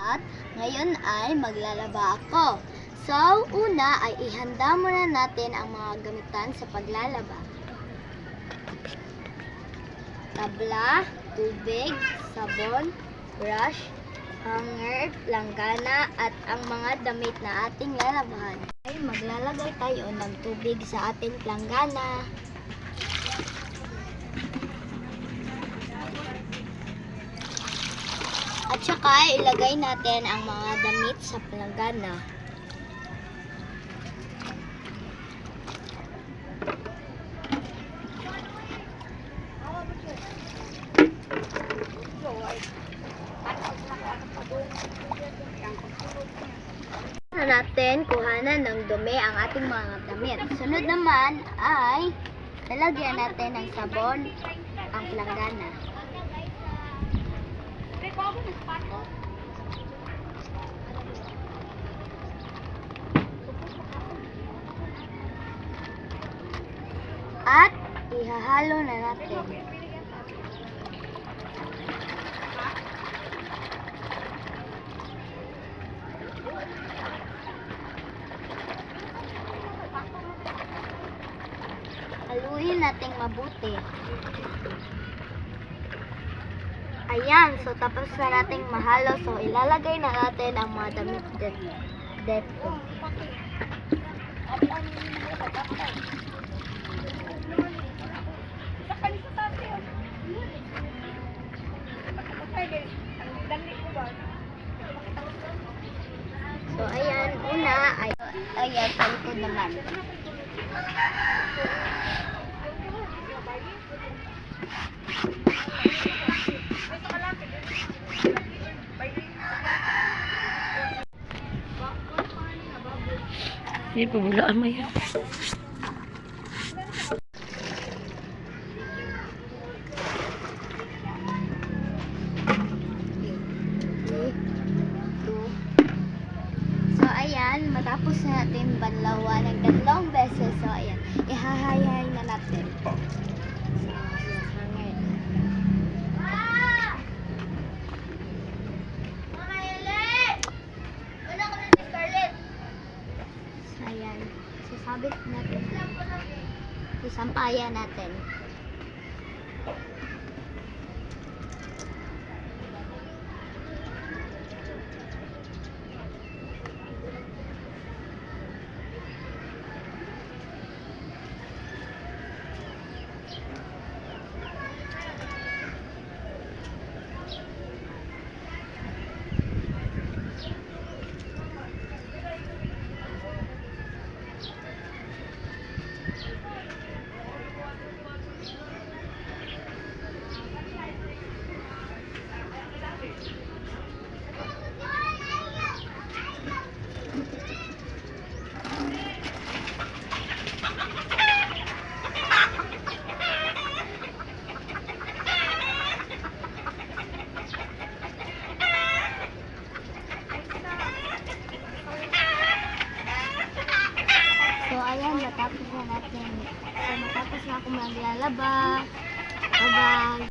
At ngayon ay maglalaba ako. So, una ay ihanda muna natin ang mga gamitan sa paglalaba. Tabla, tubig, sabon, brush, hanger, langgana, at ang mga damit na ating lalabahan. Ay maglalagay tayo ng tubig sa ating langgana. At saka ilagay natin ang mga damit sa langgana. Natin kuhanan ng dumi ang ating mga damit. Sunod naman ay lalagyan natin ng sabon ang langgana. At ihahalo na natin. Haluin natin mabuti. Ayan, so tapos na nating mahalo. So ilalagay na natin ang mga damit dito. So ayan, una ay ayan, palikod naman. Hindi, pabulaan mo yan. So, ayan, matapos na natin banlawan ng 2 beses. So, ayan, ihahayay na natin. Ayan, sasabit natin. Isampayan natin. So, ayan, matapos na natin. So, matapos na ako maglalaba. Bye-bye!